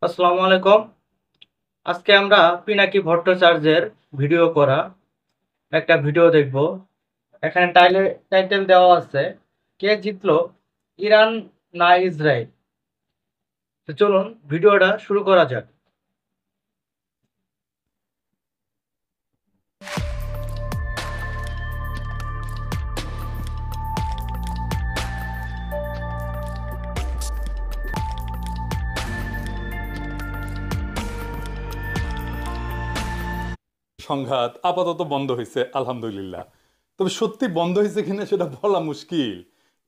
আসসালামু আলাইকুম। আজকে আমরা পিনাকি ভট্টাচার্যের ভিডিও করা একটা ভিডিও দেখব। এখানে টাইটেল দেওয়া আছে, কে জিতলো, ইরান না ইসরায়েল। তো চলুন ভিডিওটা শুরু করা যাক। সংঘাত আপাতত বন্ধ হয়েছে আলহামদুলিল্লাহ। তবে সত্যি বন্ধ হয়েছে কিনা সেটা বলা মুশকিল।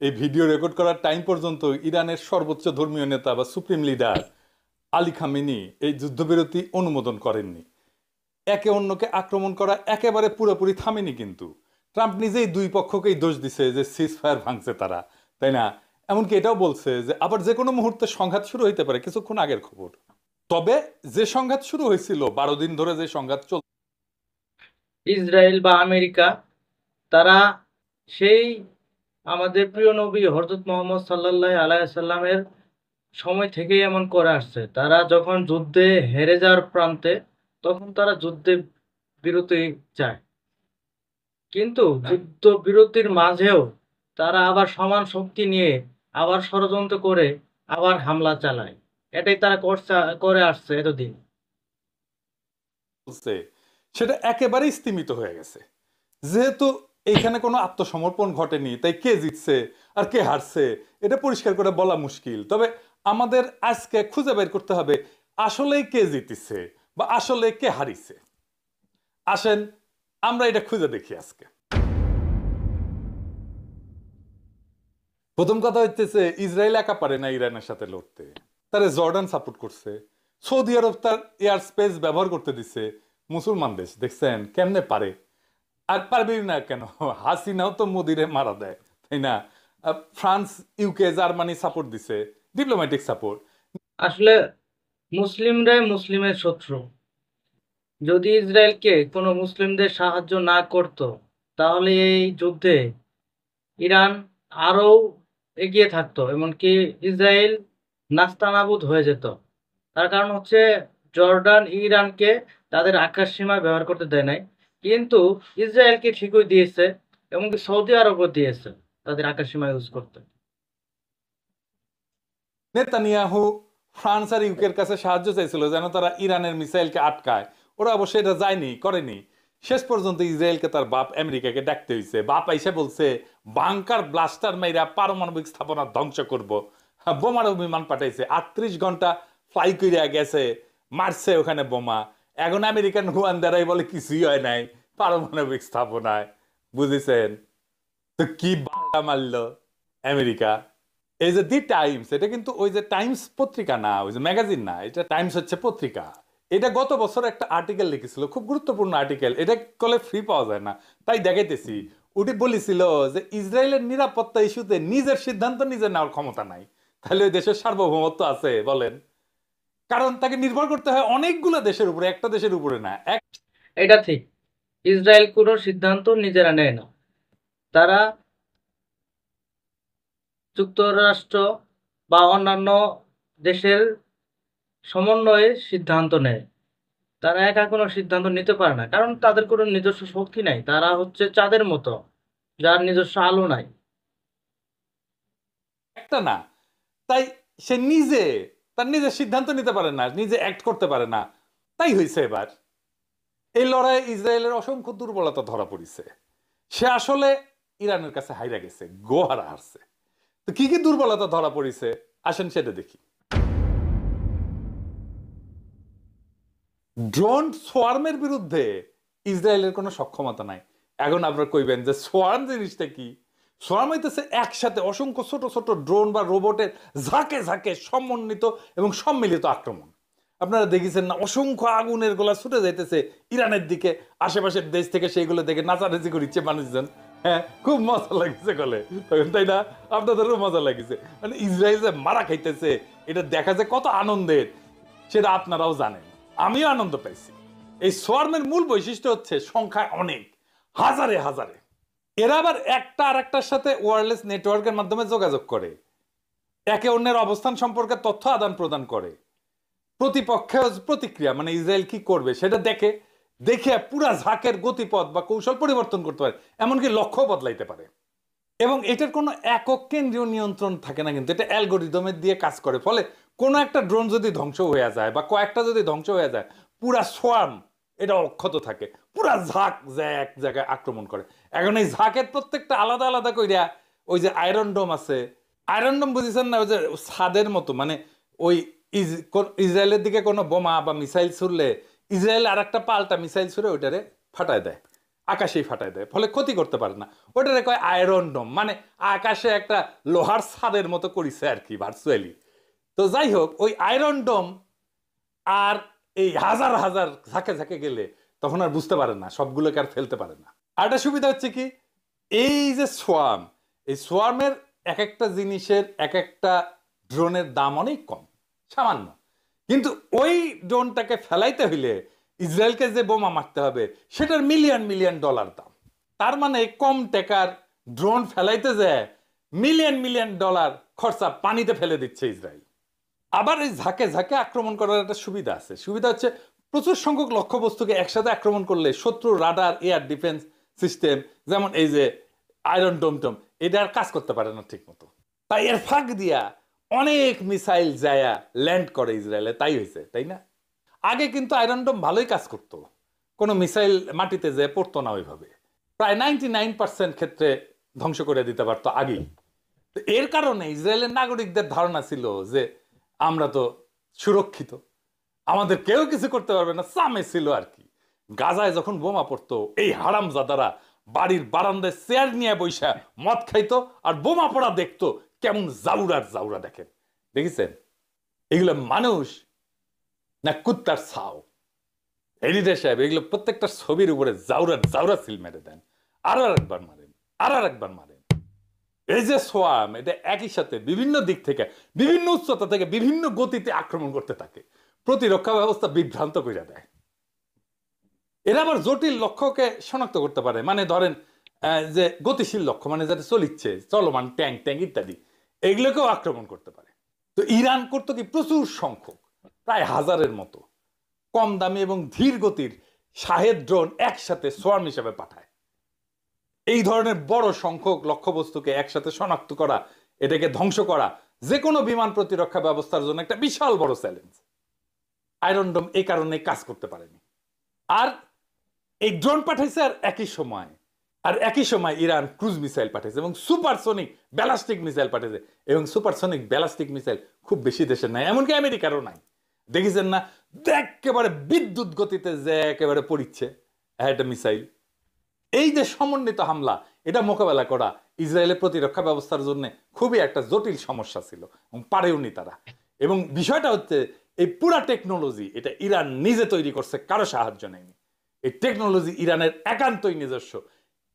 এই ভিডিও রেকর্ড করার টাইম পর্যন্ত ইরানের সর্বোচ্চ ধর্মীয় নেতা বা সুপ্রিম লিডার আলী খামেনি এই যুদ্ধবিরতি অনুমোদন করেননি। একে অন্যকে আক্রমণ করা একেবারে পুরোপুরি থামেনি, কিন্তু ট্রাম্প নিজেই দুই পক্ষকেই দোষ দিছে যে সিজ ফায়ার ভাঙছে তারা, তাই না? এমনকি এটাও বলছে যে আবার যে কোনো মুহূর্তে সংঘাত শুরু হইতে পারে, কিছুক্ষণ আগের খবর। তবে যে সংঘাত শুরু হয়েছিল 12 দিন ধরে, যে সংঘাত ইসরায়েল বা আমেরিকা, তারা সেই আমাদের প্রিয় নবী হযরত মুহাম্মদ সাল্লাল্লাহু আলাইহি সাল্লামের সময় থেকেই এমন করে আসছে। তারা যখন যুদ্ধে হেরে যাওয়ার প্রান্তে, তখন তারা যুদ্ধে বিরতি চায়, কিন্তু যুদ্ধবিরতির মাঝেও তারা আবার সমান শক্তি নিয়ে আবার ষড়যন্ত্র করে আবার হামলা চালায়। এটাই তারা করে আসছে এতদিন। চলছে সেটা একেবারেই স্তিমিত হয়ে গেছে। যেহেতু এইখানে কোনো আত্মসমর্পণ ঘটেনি, তাই কে জিতছে আর কে হারছে এটা পরিষ্কার করে বলা মুশকিল। তবে আমাদের আজকে খুঁজে বের করতে হবে আসলে কে জিতেছে বা আসলে কে হারিছে। আসেন আমরা এটা খুঁজে দেখি আজকে। প্রথম কথা হচ্ছে ইসরায়েল একা পারে না ইরানের সাথে লড়তে। তারে জর্ডান সাপোর্ট করছে, সৌদি আরব তার এয়ার স্পেস ব্যবহার করতে দিছে। মুসলমান দেশ দেখছেন কেমনে পারে, আর পারবি না কেন? হাসিনাও তো মোদিরে মারা দেয়, তাই না? ফ্রান্স, ইউকে, জার্মানি সাপোর্ট দিছে, ডিপ্লোম্যাটিক সাপোর্ট। আসলে মুসলিমরাই মুসলিমের শত্রু। যদি ইসরায়েলকে কোনো মুসলিমদের সাহায্য না করত, তাহলে এই যুদ্ধে ইরান আরো এগিয়ে থাকতো, এমনকি ইসরায়েল নাস্তানাবুদ হয়ে যেত। তার কারণ হচ্ছে জর্ডান ইরানকে তাদের আকাশ সীমা ব্যবহার করতে দেয় নাই, কিন্তু ইসরায়েলকে ঠিকই দিয়েছে, এমনকি সৌদি আরবও দিয়েছে তাদের আকাশ সীমা ইউজ করতে। নেতানিয়াহু ফ্রান্স আর ইউকের কাছে সাহায্য চাইছিল যেন তারা ইরানের মিসাইলকে আটকায়। ওরা অবশ্যই এটা যায়নি, করেনি। শেষ পর্যন্ত ইসরায়েলকে তার বাপ আমেরিকাকে ডাকতে হয়েছে। বাপ আইসে বলছে বাংকার ব্লাস্টার মাইরা পারমাণবিক স্থাপনা ধ্বংস করব। বোমারও বিমান পাঠাইছে, 38 ঘন্টা ফ্লাই কইরা গেছে, মারছে ওখানে বোমা। এখন আমেরিকান গোয়েন্দারাই বলে কিছুই হয় নাই পারমাণবিক স্থাপনায়। বুঝেছেন তো কি বাড়া মারলো আমেরিকা? এই যে দি টাইমস, এটা কিন্তু ওই যে টাইমস পত্রিকা না, ওই যে ম্যাগাজিন না, এটা টাইমস হচ্ছে পত্রিকা। এটা গত বছর একটা আর্টিকেল লিখেছিল, খুব গুরুত্বপূর্ণ আর্টিকেল। এটা কলে ফ্রি পাওয়া যায় না, তাই দেখাইতেছি। উনি বলেছিল যে ইসরায়েলের নিরাপত্তা ইস্যুতে নিজের সিদ্ধান্ত নিজে নেওয়ার ক্ষমতা নাই। তাহলে ওই দেশের সার্বভৌমত্ব আছে বলেন? কারণ তাকে নির্ভর করতে হয় অনেকগুলো দেশের উপরে, একটা দেশের উপরে না। এটা ঠিক, ইসরায়েল কোনো সিদ্ধান্ত নিজেরা নেয় না। তারা যুক্তরাষ্ট্র বা অন্যান্য দেশের সমন্বয়ে সিদ্ধান্ত নেয়। তারা একা কোনো সিদ্ধান্ত নিতে পারে না, কারণ তাদের কোনো নিজস্ব শক্তি নাই। তারা হচ্ছে চাঁদের মতো, যার নিজস্ব আলো নাই। একটা না, তাই সে নিজে তার নিজের সিদ্ধান্ত নিতে পারে না, নিজে অ্যাক্ট করতে পারে না। তাই হয়েছে এবার এই লড়াইয়ে ইসরায়েলের অসংখ্য দুর্বলতা ধরা পড়েছে। সে আসলে ইরানের কাছে হাইরা গেছে, গোহারা হারছে। তো কি কি দুর্বলতা ধরা পড়েছে আসেন সেটা দেখি। ড্রোন সোয়ার্মের বিরুদ্ধে ইসরায়েলের কোনো সক্ষমতা নাই। এখন আপনারা কইবেন যে সোয়ার্ম জিনিসটা কি? সোয়ার্ম হইতেছে একসাথে অসংখ্য ছোট ছোট ড্রোন বা রোবটের ঝাঁকে ঝাঁকে সমন্বিত এবং সম্মিলিত আক্রমণ। আপনারা দেখেছেন না, অসংখ্য আগুনের গোলা ছুটে যাইতেছে ইরানের দিকে, আশেপাশের দেশ থেকে সেইগুলো দেখে নাচানাচি করিচ্ছে মানুষজন। হ্যাঁ, খুব মজা লাগছে গলে, তাই না? আপনাদেরও মজা লাগছে। মানে ইসরায়েল যে মারা খাইতেছে এটা দেখা যায় কত আনন্দের, সেটা আপনারাও জানেন, আমিও আনন্দ পাইছি। এই সোয়ার্মের মূল বৈশিষ্ট্য হচ্ছে সংখ্যায় অনেক, হাজারে হাজারে। এরা আবার একটা আর একটার সাথে ওয়্যারলেস নেটওয়ার্কের মাধ্যমে যোগাযোগ করে, একে অন্যের অবস্থান সম্পর্কে তথ্য আদান প্রদান করে। প্রতিপক্ষের প্রতিক্রিয়া মানে ইসরায়েল কি করবে সেটা দেখে দেখে পুরা ঝাঁকের গতিপথ বা কৌশল পরিবর্তন করতে পারে, এমনকি লক্ষ্য বদলাইতে পারে। এবং এটার কোনো একক কেন্দ্রীয় নিয়ন্ত্রণ থাকে না, কিন্তু এটা অ্যালগোরিদমের দিয়ে কাজ করে। ফলে কোনো একটা ড্রোন যদি ধ্বংস হয়ে যায় বা কয়েকটা যদি ধ্বংস হয়ে যায়, পুরা সোয়ার্ম এটা অক্ষত থাকে, পুরা ঝাঁক যায় এক জায়গায় আক্রমণ করে। এখন এই ঝাঁকের প্রত্যেকটা আলাদা আলাদা কইরা ওই যে আয়রন ডোম আছে, আয়রন ডোম বুঝেছেন না, ওই যে ছাদের মতো, মানে ওই ইসরায়েলের দিকে কোনো বোমা বা মিসাইল ছুড়লে ইসরায়েল আর একটা পাল্টা মিসাইল ছুড়ে ওইটারে ফাটায় দেয়, আকাশেই ফাটায় দেয়, ফলে ক্ষতি করতে পারে না। ওটারে কয় আয়রন ডোম, মানে আকাশে একটা লোহার ছাদের মতো করিছে আর কি ভার্চুয়ালি। তো যাই হোক, ওই আয়রন ডোম আর এই হাজার হাজার ঝাঁকে ঝাঁকে গেলে তখন আর বুঝতে পারে না, সবগুলোকে আর ফেলতে পারে না। আর একটা সুবিধা হচ্ছে কি, এই যে সোয়ার্ম, এই সোয়ার্মের এক একটা জিনিসের এক একটা ড্রোনের দাম অনেক কম, সামান্য। কিন্তু ওই ড্রোনটাকে ফেলাইতে হইলে ইসরায়েলকে যে বোমা মারতে হবে সেটার মিলিয়ন মিলিয়ন ডলার দাম। তার মানে কম টাকার ড্রোন ফেলাইতে যায় মিলিয়ন মিলিয়ন ডলার খরচা পানিতে ফেলে দিচ্ছে ইসরায়েল। আবার এই ঝাঁকে ঝাঁকে আক্রমণ করার একটা সুবিধা আছে। সুবিধা হচ্ছে প্রচুর সংখ্যক লক্ষ্যবস্তুকে একসাথে আক্রমণ করলে শত্রু রাডার, এয়ার ডিফেন্স সিস্টেম, যেমন এই যে আয়রন ডোম টোম, এটা আর কাজ করতে পারে না ঠিক মতো। তাই এর ফাঁক দিয়া অনেক মিসাইল যায়া ল্যান্ড করে ইসরায়েলে, তাই হয়েছে, তাই না? আগে কিন্তু আয়রন ডোম ভালোই কাজ করতো, কোনো মিসাইল মাটিতে যে পড়তো না ওইভাবে, প্রায় 99% ক্ষেত্রে ধ্বংস করে দিতে পারতো আগেই। এর কারণে ইসরায়েলের নাগরিকদের ধারণা ছিল যে আমরা তো সুরক্ষিত, আমাদের কেউ কিছু করতে পারবে না, সামে ছিল আর কি। গাজায় যখন বোমা পড়তো, এই হারামজাদারা বাড়ির বারান্দায় চেয়ার নিয়ে বৈশা মদ খাইতো আর বোমা পড়া দেখতো, কেমন জাউরার জাউরা দেখেন, দেখেছেন? এগুলো মানুষ না কুত্তার ছাও? এডিটর সাহেব এগুলো প্রত্যেকটা ছবির উপরে জাউরা জাউরা সিল মেরে দেন, আর একবার মারেন, আর একবার মারেন। এই যে সোয়াম, এটা একই সাথে বিভিন্ন দিক থেকে, বিভিন্ন উচ্চতা থেকে, বিভিন্ন গতিতে আক্রমণ করতে থাকে, প্রতিরক্ষা ব্যবস্থা বিভ্রান্ত করে দেয়। এরা আবার জটিল লক্ষ্যকে শনাক্ত করতে পারে, মানে ধরেন যে গতিশীল লক্ষ্য, মানে যাতে চলিচ্ছে, চলমান ট্যাঙ্ক ট্যাঙ্ক ইত্যাদি, এগুলোকেও আক্রমণ করতে পারে। তো ইরান করতো কি, প্রচুর সংখ্যক, প্রায় হাজারের মতো কম দামি এবং ধীর গতির শাহেদ ড্রোন একসাথে সোয়ার্ম হিসেবে পাঠায়। এই ধরনের বড় সংখ্যক লক্ষ্যবস্তুকে একসাথে শনাক্ত করা, এটাকে ধ্বংস করা যে কোনো বিমান প্রতিরক্ষা ব্যবস্থার জন্য একটা বিশাল বড় চ্যালেঞ্জ। আয়রন ডোম এই কারণে কাজ করতে পারেনি। আর এই ড্রোন পাঠাইছে, আর একই সময় ইরান ক্রুজ মিসাইল পাঠাইছে এবং সুপারসনিক ব্যালাস্টিক মিসাইল পাঠাইছে। এবং সুপারসনিক ব্যালাস্টিক মিসাইল খুব বেশি দেশের নাই, এমনকি আমেরিকারও নাই। দেখেছেন না, একেবারে বিদ্যুৎ গতিতে যে একেবারে পড়িচ্ছে একটা মিসাইল। এই যে সমন্বিত হামলা, এটা মোকাবেলা করা ইসরায়েলের প্রতিরক্ষা ব্যবস্থার জন্য খুবই একটা জটিল সমস্যা ছিল এবং পারেওনি তারা। এবং বিষয়টা হচ্ছে, এই পুরা টেকনোলজি এটা ইরান নিজে তৈরি করছে, কারো সাহায্য নেয়নি। এই টেকনোলজি ইরানের একান্তই নিজস্ব।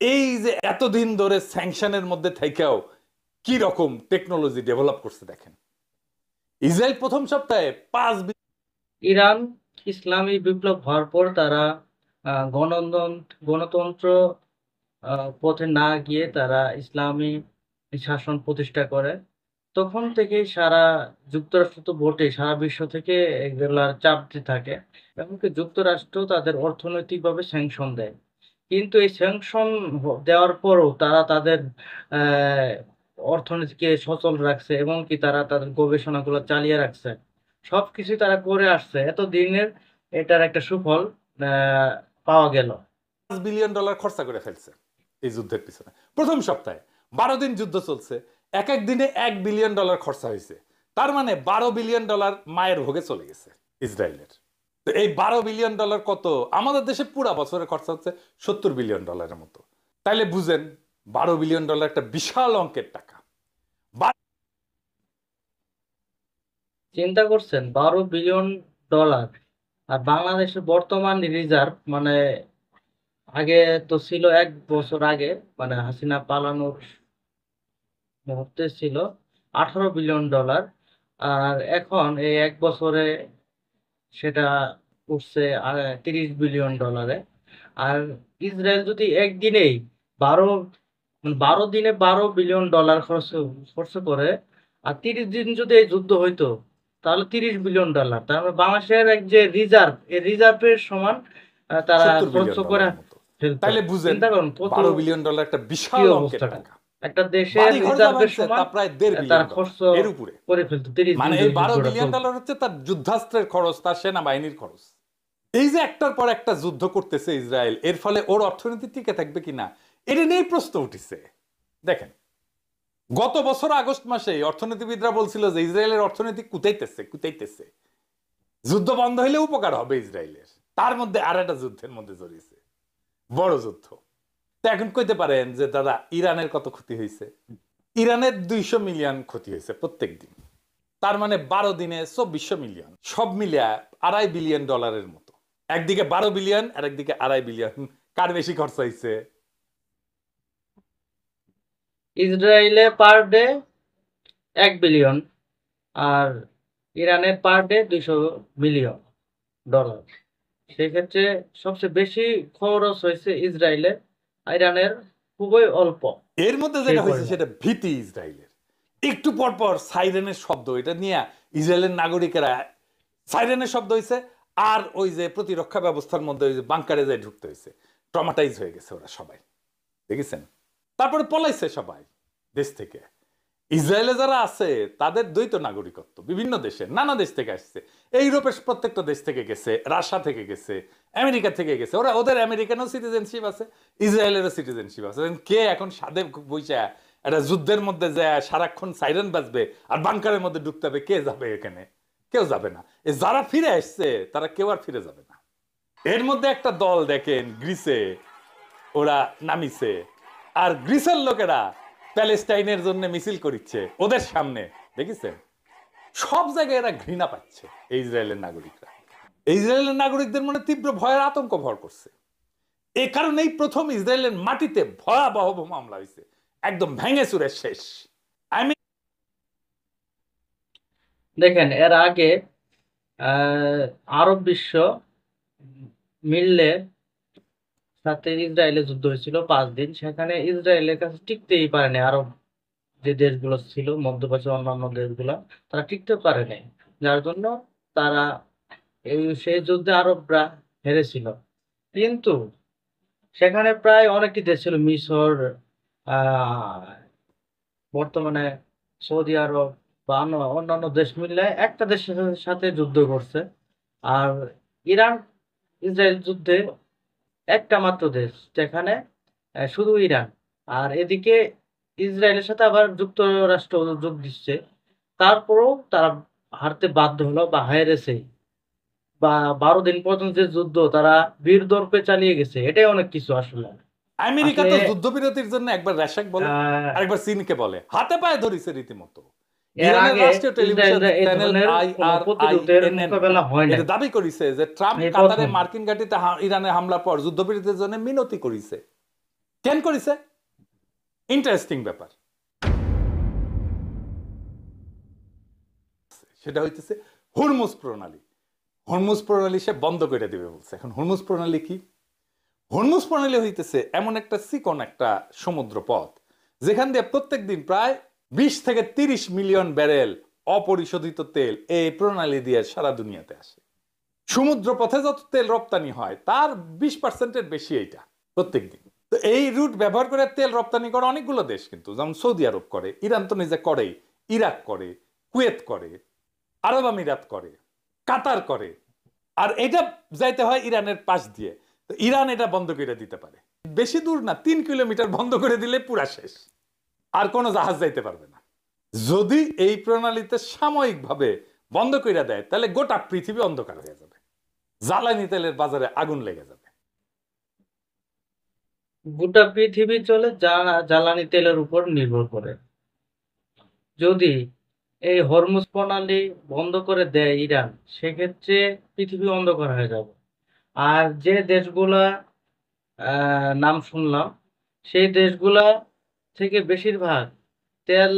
এই যে এতদিন ধরে স্যাংশনের মধ্যে থেকেও কি রকম টেকনোলজি ডেভেলপ করছে দেখেন। ইসরায়েল প্রথম সপ্তাহে ইরান ইসলামী বিপ্লব হওয়ার পর তারা গণতন্ত্র পথে না গিয়ে তারা ইসলামী শাসন প্রতিষ্ঠা করে। তখন থেকেই সারা যুক্তরাষ্ট্র তো বটে, সারা বিশ্ব থেকে এগুলার চাপ দিতে থাকে। এমনকি যুক্তরাষ্ট্র তাদের অর্থনৈতিকভাবে স্যাংশন দেয়। কিন্তু এই স্যাংশন দেওয়ার পরও তারা তাদের আহ, অর্থনীতিকে সচল রাখছে এবং কি তারা তাদের গবেষণাগুলো চালিয়ে রাখছে। সবকিছু তারা করে আসছে এতদিনের, এটার একটা সুফল পাওয়া গেল। $5 বিলিয়ন খরচা করে ফেলছে এই যুদ্ধের পিছনে। প্রথম সপ্তাহে 12 দিন যুদ্ধ চলছে, এক এক দিনে $1 বিলিয়ন খরচা হয়েছে। তার মানে $12 বিলিয়ন মায়ের ভোগে চলে গেছে ইসরায়েলের। তো এই $12 বিলিয়ন কত? আমাদের দেশে পুরা বছরের খরচা হচ্ছে $70 বিলিয়ন মতো। তাইলে বুঝেন, $12 বিলিয়ন একটা বিশাল অঙ্কের টাকা। চিন্তা করছেন, $12 বিলিয়ন। আর বাংলাদেশের বর্তমান রিজার্ভ মানে আগে তো ছিল, 1 বছর আগে মানে হাসিনা পালানোর মুহূর্তে ছিল $18 বিলিয়ন। আর এখন এই 1 বছরে সেটা উঠছে 30 বিলিয়ন ডলারে। আর ইসরায়েল যদি একদিনেই 12 দিনে $12 বিলিয়ন খরচ খরচ করে, আর 30 দিন যদি এই যুদ্ধ হইতো, তাহলে $30 বিলিয়ন। তার মানে বাংলাদেশের এক যে রিজার্ভ, এই রিজার্ভের সমান তারা 70 খরচ বিলিয়ন করে ডলারের মতো। ফেলতো। তাইলে বুঝেন চিন্তা করুন কত 12 বিলিয়ন ডলার একটা কি বিশাল অঙ্কের অবস্থাটা। টাকা। একটা দেশের বাড়ি ঘর যা রিজার্ভের ভাঙছে সমান তা প্রায় 1.5 তারা বিলিয়ন ডলার খরচ এর উপরে। করে ফেলতো 30 দিন মানে এই যদি 12 যুদ্ধটা বিলিয়ন চলতো। ডলার হচ্ছে তার যুদ্ধাস্ত্রের খরচ, তার সেনাবাহিনীর খরচ। এই যে একটার পর একটা যুদ্ধ করতেছে ইসরায়েল, এর ফলে ওর অর্থনীতি টিকে থাকবে কিনা এটা নিয়েই প্রশ্ন উঠেছে। দেখেন, গত বছর আগস্ট মাসে অর্থনীতিবিদরা বলছিল যে ইসরায়েলের অর্থনীতি কুতাইতেছে কুতাইতেছে, যুদ্ধ বন্ধ হইলে উপকার হবে ইসরায়েলের। তার মধ্যে আর একটা যুদ্ধের মধ্যে জড়িয়েছে, বড় যুদ্ধ। তো এখন কইতে পারেন যে দাদা ইরানের কত ক্ষতি হয়েছে? ইরানের 200 মিলিয়ন ক্ষতি হয়েছে প্রত্যেক দিন। তার মানে 12 দিনে 2400 মিলিয়ন, সব মিলিয়ে $2.5 বিলিয়ন মতো। একদিকে 12 বিলিয়ন আর একদিকে 2.5 বিলিয়ন। কার বেশি খরচ হয়েছে? ইসরায়েলে পার ডে 1 বিলিয়ন, আর ইরানের পার ডে $200 মিলিয়ন। সেক্ষেত্রে সবচেয়ে বেশি খরচ হয়েছে ইসরায়েলের, ইরানের খুবই অল্প এর মধ্যে সেই যেটা হয়েছে পরিমাণ। সেটা ভীতি ইসরায়েলের। একটু পর পর সাইরেনের শব্দ, এটা নিয়ে ইসরায়েলের নাগরিকেরা, সাইরেনের শব্দ হয়েছে আর ওই যে প্রতিরক্ষা ব্যবস্থার মধ্যে ওই যে বাংকারে যায় ঢুকতে হয়েছে, ট্রমাটাইজ হয়ে গেছে ওরা সবাই, দেখেছেন? তারপরে পলাইছে সবাই দেশ থেকে। ইসরায়েলে যারা আছে তাদের দ্বৈত নাগরিকত্ব, বিভিন্ন দেশে নানা দেশ থেকে আসছে। এই ইউরোপের প্রত্যেকটা দেশ থেকে গেছে, রাশিয়া থেকে গেছে, আমেরিকা থেকে গেছে। ওরা ওদের আমেরিকানও সিটিজেনশিপ আছে, ইসরায়েলেরও সিটিজেনশিপ আছে। কে এখন সাদে বইসা একটা যুদ্ধের মধ্যে যায় সারাক্ষণ সাইরেন বাজবে আর বাংকারের মধ্যে ঢুকতে হবে? কে যাবে এখানে? কেউ যাবে না। যারা ফিরে আসছে তারা কেউ আর ফিরে যাবে না। এর মধ্যে একটা দল দেখেন গ্রিসে ওরা নামিছে, আর গ্রিসের লোকেরা প্যালেস্টাইনের জন্য মিছিল করিচ্ছে ওদের সামনে, দেখেছেন? সব জায়গায় এরা ঘৃণা পাচ্ছে এই ইসরায়েলের নাগরিকরা। এই ইসরায়েলের নাগরিকদের মনে তীব্র ভয়ের আতঙ্ক ভর করছে। এ কারণেই প্রথম ইসরায়েলের মাটিতে ভয়াবহ বোমা হামলা হয়েছে, একদম ভেঙে চুরে শেষ। আমি দেখেন এর আগে আহ, আরব বিশ্ব মিললে সাথে ইসরায়েলের যুদ্ধ হয়েছিল 5 দিন। সেখানে ইসরায়েলের কাছে টিকতেই পারেনি আরব যে দেশগুলো ছিল, মধ্যপ্রাচ্যের অন্যান্য দেশগুলো, তারা টিকতে পারে নাই। যার জন্য তারা সেই যুদ্ধে আরবরা হেরেছিল। কিন্তু সেখানে প্রায় অনেকটি দেশ ছিল, মিশর, আহ বর্তমানে সৌদি আরব বা অন্যান্য দেশ মিলে একটা দেশের সাথে যুদ্ধ করছে। আর ইরান ইসরায়েল যুদ্ধে একটা মাত্র দেশ, যেখানে শুধু ইরান। আর এদিকে ইসরায়েলের সাথে আবার যুক্তরাষ্ট্র যোগ দিচ্ছে। তারপরেও তারা হারতে বাধ্য হলো বা হেরেছে। বা 12 দিন পর্যন্ত যে যুদ্ধ তারা বীর দর্পে চালিয়ে গেছে, এটাই অনেক কিছু আসলে। আমেরিকা আসলে তো যুদ্ধবিরতির জন্য একবার রাশাক বলে আহ, আরেকবার চীনকে বলে, হাতে পায়ে ধরিছে রীতিমতো। এর ইরানের আগে রাষ্ট্রীয় টেলিভিশন ইসরায়েলরা এই চ্যানেল ধরনের কোনো প্রতিরোধের IRINN মোকাবেলা হয় এটা নাই, দাবি করেছে যে ট্রাম্প এই কাতারে প্রথম। মার্কিন ঘাঁটিতে ইরানের হামলার পর যুদ্ধবিরতির জন্য মিনতি করেছে। কেন করেছে? ইন্টারেস্টিং ব্যাপার সেটা হইতেছে হুরমুজ প্রণালী। হরমুজ প্রণালী সে বন্ধ করে দিবে বলছে। এখন হরমুজ প্রণালী কি? হরমুজ প্রণালী হইতেছে এমন একটা চিকন একটা সমুদ্র পথ যেখান দিয়ে প্রত্যেক দিন প্রায় 20 থেকে 30 মিলিয়ন ব্যারেল অপরিশোধিত তেল এই প্রণালী দিয়ে সারা দুনিয়াতে আসে। সমুদ্র পথে যত তেল রপ্তানি হয় তার 20%-এর বেশি এইটা প্রত্যেক দিন। তো এই রুট ব্যবহার করে তেল রপ্তানি করে অনেকগুলো দেশ, কিন্তু যেমন সৌদি আরব করে, ইরান তো নিজে করেই, ইরাক করে, কুয়েত করে, আরব আমিরাত করে, কাতার করে। আর এটা যাইতে হয় ইরানের পাশ দিয়ে। তো ইরান এটা বন্ধ করে দিতে পারে, বেশি দূর না, 3 কিলোমিটার বন্ধ করে দিলে পুরা শেষ, আর কোনো জাহাজ যাইতে পারবে না। যদি এই প্রণালীতে সাময়িকভাবে বন্ধ করে দেয় তাহলে গোটা পৃথিবী অন্ধকার হয়ে যাবে, জ্বালানি তেলের বাজারে আগুন লেগে যাবে। গোটা পৃথিবী চলে জ্বালানি তেলের উপর নির্ভর করে। যদি এই হরমুজ প্রণালী বন্ধ করে দেয় ইরান, সেক্ষেত্রে পৃথিবী অন্ধকার হয়ে যাবে। আর যে দেশগুলা নাম শুনলাম, সেই দেশগুলা থেকে বেশিরভাগ তেল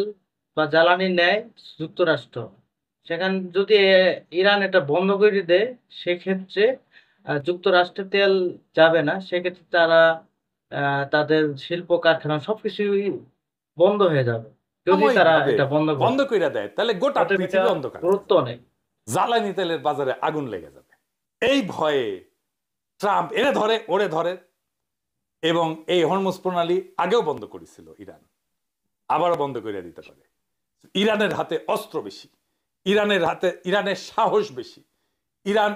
বা জ্বালানি নেয় যুক্তরাষ্ট্র। সেখানে যদি ইরান এটা বন্ধ করে দেয়, সেক্ষেত্রে যুক্তরাষ্ট্রে তেল যাবে না। সেক্ষেত্রে তারা তাদের শিল্প কারখানা সবকিছুই বন্ধ হয়ে যাবে যদি সাময়িক তারা ভাবে এটা বন্ধ করে বন্ধ দেয়। করে দেয় তাহলে গোটা অতএব এটা পৃথিবী অন্ধকার হয়ে গুরুত্ব যাবে। নেই। জ্বালানি তেলের বাজারে আগুন লেগে যাবে। এই ভয়ে ট্রাম্প এরে ধরে ওরে ধরে, এবং এই হরমুজ প্রণালী আগেও বন্ধ করেছিল ইরান, আবারও বন্ধ করে দিতে পারে। ইরানের হাতে অস্ত্র বেশি, ইরানের সাহস বেশি। ইরান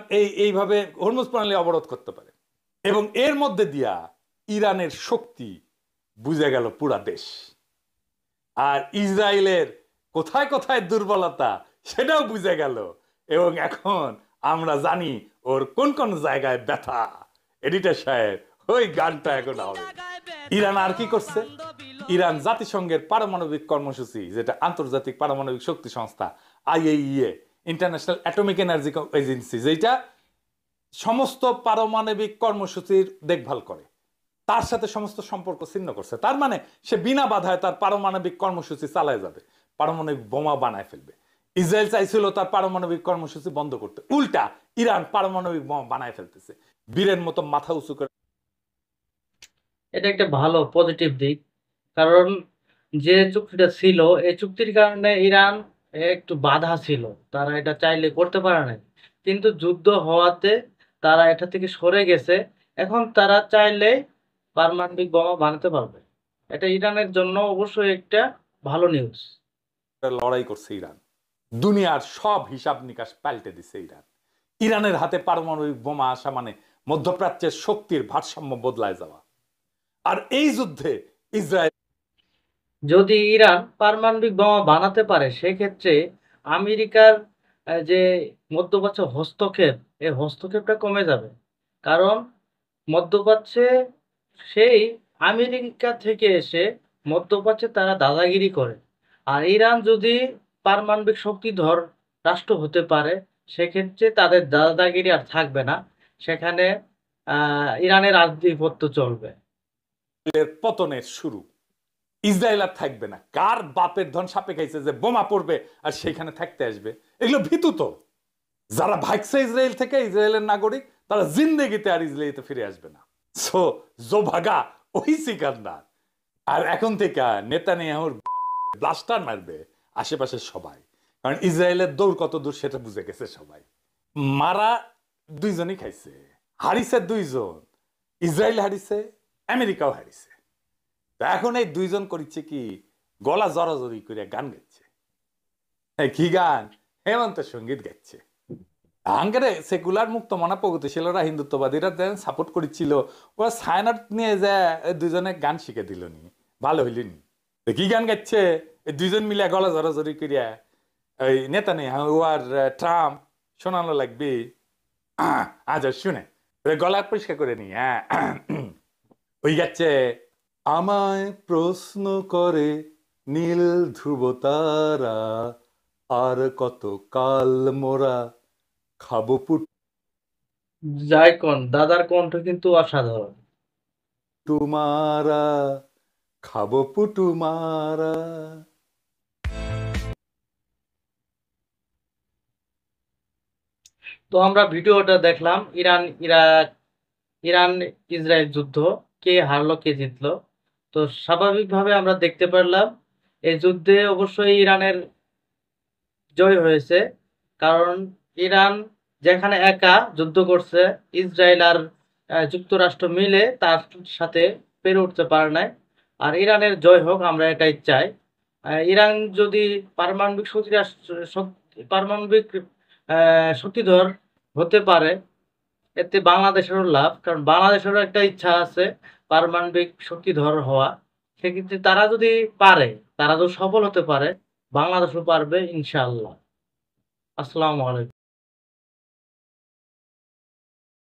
এইভাবে হরমুজ প্রণালী অবরোধ করতে পারে, এবং এর মধ্যে দিয়া ইরানের শক্তি বুঝে গেল পুরা দেশ। আর ইসরায়েলের কোথায় কোথায় দুর্বলতা সেটাও বুঝে গেল, এবং এখন আমরা জানি ওর কোন কোন জায়গায় ব্যথা। এডিটর সাহেব, ওই গানটা এখন হবে। ইরান আর কি করছে? ইরান জাতিসংঘের পারমাণবিক কর্মসূচি, যেটা আন্তর্জাতিক পারমাণবিক শক্তি সংস্থা IAEA, international atomic energy agency, যেটা সমস্ত পারমাণবিক কর্মসূচির দেখভাল করে, তার সাথে সমস্ত সম্পর্ক ছিন্ন করছে। তার মানে সে বিনা বাধায় তার পারমাণবিক কর্মসূচি চালায় যাবে, পারমাণবিক বোমা বানায় ফেলবে। ইসরায়েল চাইছিল তার পারমাণবিক কর্মসূচি বন্ধ করতে, উল্টা ইরান পারমাণবিক বোমা বানায় ফেলতেছে বীরের মতো মাথা উঁচু করে। এটা একটা ভালো পজিটিভ দিক, কারণ যে চুক্তিটা ছিল এই চুক্তির কারণে ইরান একটু বাধা ছিল, তারা এটা চাইলে করতে পারে না, কিন্তু যুদ্ধ হওয়াতে তারা এটা থেকে সরে গেছে। এখন তারা চাইলে পারমাণবিক বোমা বানাতে পারবে। এটা ইরানের জন্য অবশ্যই একটা ভালো নিউজ। লড়াই করছে ইরান, দুনিয়ার সব হিসাব নিকাশ পাল্টে দিছে ইরান। ইরানের হাতে পারমাণবিক বোমা আসা মানে মধ্যপ্রাচ্যের শক্তির ভারসাম্য বদলায় যাওয়া। আর এই যুদ্ধে ইসরায়েল যদি ইরান পারমাণবিক বোমা বানাতে পারে, সেক্ষেত্রে আমেরিকার যে মধ্যপ্রাচ্য হস্তক্ষেপ, এই হস্তক্ষেপটা কমে যাবে। কারণ মধ্যপ্রাচ্যে সেই আমেরিকা থেকে এসে মধ্যপ্রাচ্যে তারা দাদাগিরি করে। আর ইরান যদি পারমাণবিক শক্তিধর রাষ্ট্র হতে পারে, সেক্ষেত্রে তাদের দাদাগিরি আর থাকবে না, সেখানে ইরানের আধিপত্য চলবে। পতনের শুরু। ইসরায়েল আর থাকবে না। কার বাপের ধন সাপে খাইছে যে বোমা পড়বে আর সেখানে থাকতে আসবে? এগুলো ভীতু তো। যারা ভাগছে ইসরায়েল থেকে, ইসরায়েলের নাগরিক, তারা জিন্দেগিতে আর ইসরায়েলিতে ফিরে আসবে না। সো জো ভাগা ওই সিকান্দার। আর এখন থেকে নেতানিয়াহুর ব্লাস্টার মারবে আশেপাশের সবাই, কারণ ইসরায়েলের দৌড় কত দূর সেটা বুঝে গেছে সবাই। মারা দুইজনই খাইছে, হারিছে দুইজন, ইসরায়েল হারিছে, আমেরিকাও হারিছে। এখন এই দুইজন করিচ্ছে কি, গলা জড়াজড়ি করে গান গাচ্ছে। কি গান? হেমন্ত সঙ্গীত গাচ্ছে। আঙ্গারে সেকুলার মুক্ত মনা প্রগতিশীলরা, হিন্দুত্ববাদীরা সাপোর্ট করেছিল, ওরা সায়নার নিয়ে যায় দুইজনে গান শিখে দিল নি, ভালো হইলেনি। কি গান গাচ্ছে এই দুইজন মিলে গলা জড়াজড়ি করিয়া? ওই নেতা নেই আর ট্রাম্প শোনানো লাগবে। আচ্ছা শুনে গলা পরিষ্কার করে নি। হ্যাঁ, ওই গাচ্ছে, আমায় প্রশ্ন করে নীল ধ্রুব তারা, আর কত কাল মোরা খাবো পুট। যাই কোন, দাদার কণ্ঠ কিন্তু অসাধারণ। তুমারা খাবো পুটু মারা। তো আমরা ভিডিওটা দেখলাম, ইরান ইসরায়েল যুদ্ধ, কে হারলো কে জিতলো। তো স্বাভাবিকভাবে আমরা দেখতে পারলাম এই যুদ্ধে অবশ্যই ইরানের জয় হয়েছে, কারণ ইরান যেখানে একা যুদ্ধ করছে, ইসরায়েল আর যুক্তরাষ্ট্র মিলে তার সাথে পেরে উঠতে পারে নাই। আর ইরানের জয় হোক, আমরা এটাই চাই। ইরান যদি পারমাণবিক পারমাণবিক শক্তিধর হতে পারে, এতে বাংলাদেশেরও লাভ, কারণ বাংলাদেশেরও একটা ইচ্ছা আছে পারমাণবিক শক্তিধর হওয়া। সেক্ষেত্রে তারা যদি পারে, তারা যদি সফল হতে পারে, বাংলাদেশও পারবে ইনশাআল্লাহ। আসসালামু আলাইকুম।